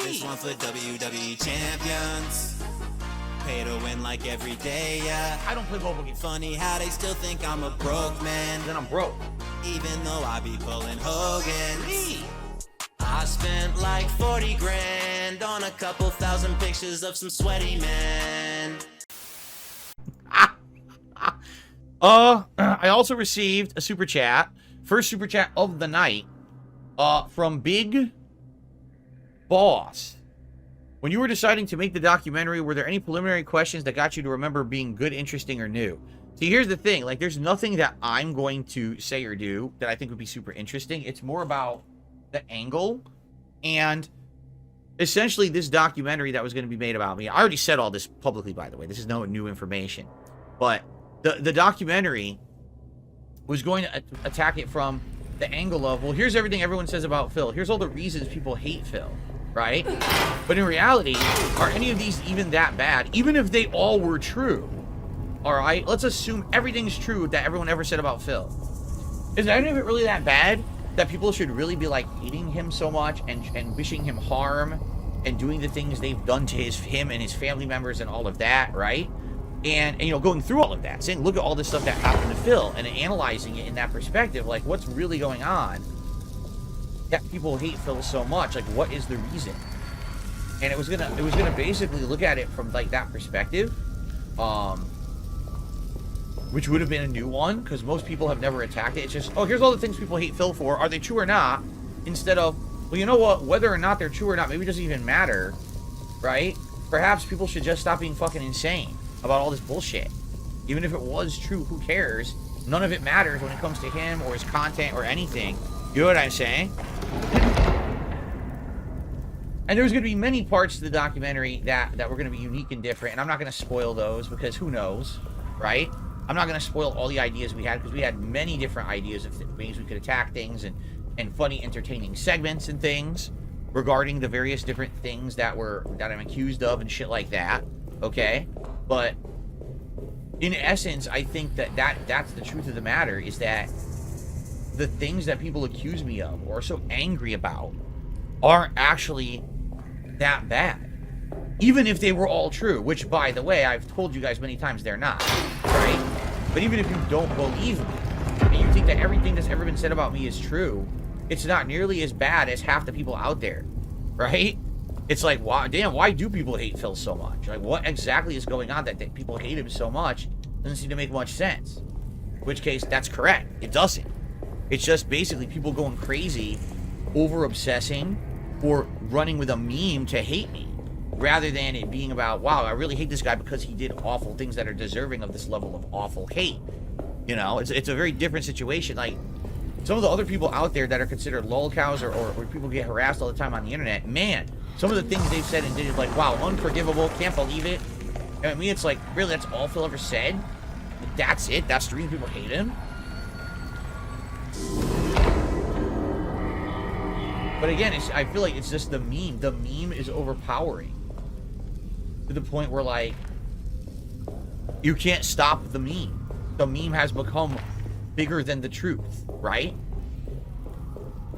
This one for WWE champions. Pay to win like every day, yeah. I don't play mobile games. Funny how they still think I'm a broke man. Then I'm broke. Even though I be pulling Hogan. I spent like 40 grand on a couple thousand pictures of some sweaty men. I also received a super chat. First super chat of the night. From Big Boss. When you were deciding to make the documentary, were there any preliminary questions that got you to remember being good, interesting, or new? See, here's the thing. Like, there's nothing that I'm going to say or do that I think would be super interesting. It's more about the angle. And essentially, this documentary that was going to be made about me. I already said all this publicly, by the way. This is no new information. But the documentary was going to attack it from the angle of, well, here's everything everyone says about Phil. Here's all the reasons people hate Phil, right? But in reality, are any of these even that bad? Even if they all were true, all right? Let's assume everything's true that everyone ever said about Phil. Is any of it really that bad that people should really be, like, hating him so much and wishing him harm and doing the things they've done to him and his family members and all of that, right? And, you know, going through all of that, saying, look at all this stuff that happened to Phil, and analyzing it in that perspective, like, what's really going on that people hate Phil so much? Like, what is the reason? And it was gonna basically look at it from, like, that perspective, which would have been a new one, because most people have never attacked it. It's just, oh, here's all the things people hate Phil for. Are they true or not? Instead of, well, you know what? Whether or not they're true or not, maybe it doesn't even matter, right? Perhaps people should just stop being fucking insane about all this bullshit. Even if it was true, who cares? None of it matters when it comes to him or his content or anything. You know what I'm saying? And there's going to be many parts to the documentary that were going to be unique and different, and I'm not going to spoil those because who knows, right? I'm not going to spoil all the ideas we had because we had many different ideas of ways we could attack things and funny, entertaining segments and things regarding the various different things that I'm accused of and shit like that. Okay? But in essence, I think that's the truth of the matter, is that the things that people accuse me of or are so angry about aren't actually that bad. Even if they were all true, which, by the way, I've told you guys many times they're not, right? But even if you don't believe me, and you think that everything that's ever been said about me is true, it's not nearly as bad as half the people out there, right? It's like, wow, damn, why do people hate Phil so much? Like, what exactly is going on that people hate him so much? Doesn't seem to make much sense. In which case, that's correct. It doesn't. It's just basically people going crazy, over-obsessing, or running with a meme to hate me, rather than it being about, wow, I really hate this guy because he did awful things that are deserving of this level of awful hate. You know, it's a very different situation. Like, some of the other people out there that are considered lolcows or people get harassed all the time on the internet, man, some of the things they've said and did is like, wow, unforgivable, can't believe it. And I mean, it's like, really, that's all Phil ever said? That's it? That's the reason people hate him? But again, I feel like it's just the meme. The meme is overpowering. To the point where, like, you can't stop the meme. The meme has become bigger than the truth, right?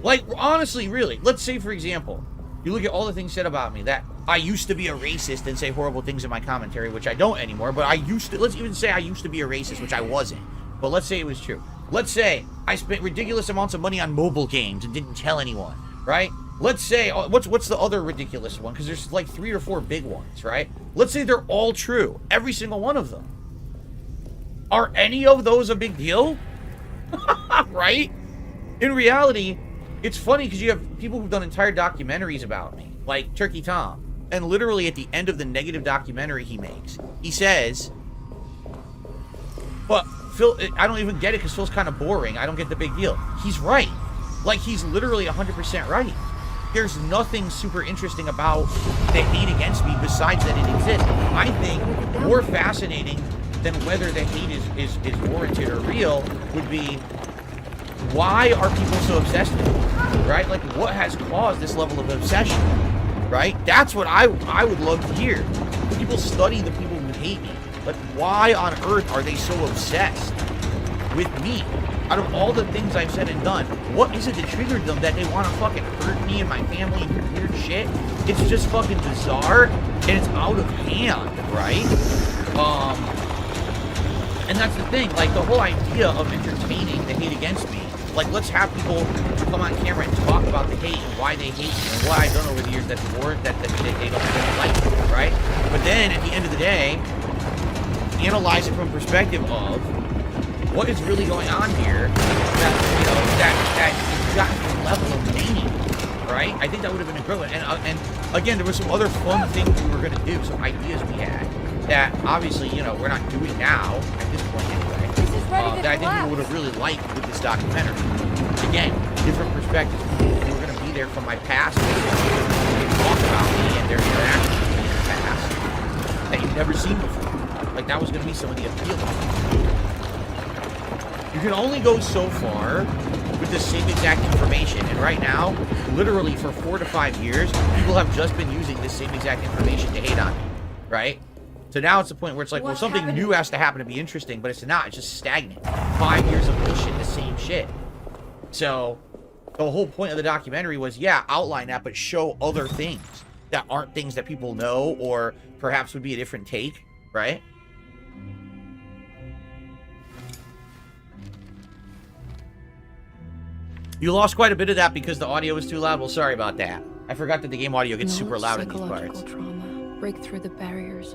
Like, honestly, really, let's say, for example, you look at all the things said about me, that I used to be a racist and say horrible things in my commentary, which I don't anymore, but I used to, let's even say I used to be a racist, which I wasn't. But let's say it was true. Let's say I spent ridiculous amounts of money on mobile games and didn't tell anyone, right? Let's say, what's the other ridiculous one? Because there's like 3 or 4 big ones, right? Let's say they're all true. Every single one of them. Are any of those a big deal? Right? In reality, it's funny because you have people who've done entire documentaries about me, like Turkey Tom. And literally at the end of the negative documentary he makes, he says, but Phil, I don't even get it because Phil's kind of boring. I don't get the big deal. He's right. Like, he's literally 100% right. There's nothing super interesting about the hate against me besides that it exists. I think more fascinating than whether the hate is warranted or real would be, why are people so obsessed with it, right? Like, what has caused this level of obsession, right? That's what I would love to hear. People study the people who hate me. Like, why on earth are they so obsessed? with me. Out of all the things I've said and done, what is it that triggered them that they want to fucking hurt me and my family and do weird shit? It's just fucking bizarre, and it's out of hand, right? And that's the thing, like, the whole idea of entertaining the hate against me, like, let's have people come on camera and talk about the hate and why they hate me and what I've done over the years that they don't like me, right? But then, at the end of the day, analyze it from perspective of what is really going on here that, you know, that got to the level of mania, right? I think that would have been incredible. And again, there were some other fun things we were going to do, some ideas we had that obviously, you know, we're not doing now at this point anyway. That I think people would have really liked with this documentary. Again, different perspectives. People were going to be there from my past. They talk about me and their interactions with me in the past that you've never seen before. Like, that was going to be some of the appeal of it. You can only go so far with the same exact information. And right now, literally for 4 to 5 years, people have just been using this same exact information to hate on me, right? So now it's the point where it's like, well, something new has to happen to be interesting, but it's not. It's just stagnant. 5 years of bullshit, the same shit. So the whole point of the documentary was, yeah, outline that, but show other things that aren't things that people know or perhaps would be a different take, right? You lost quite a bit of that because the audio was too loud. Well, sorry about that. I forgot that the game audio gets super loud in these parts. Trauma, break through the barriers.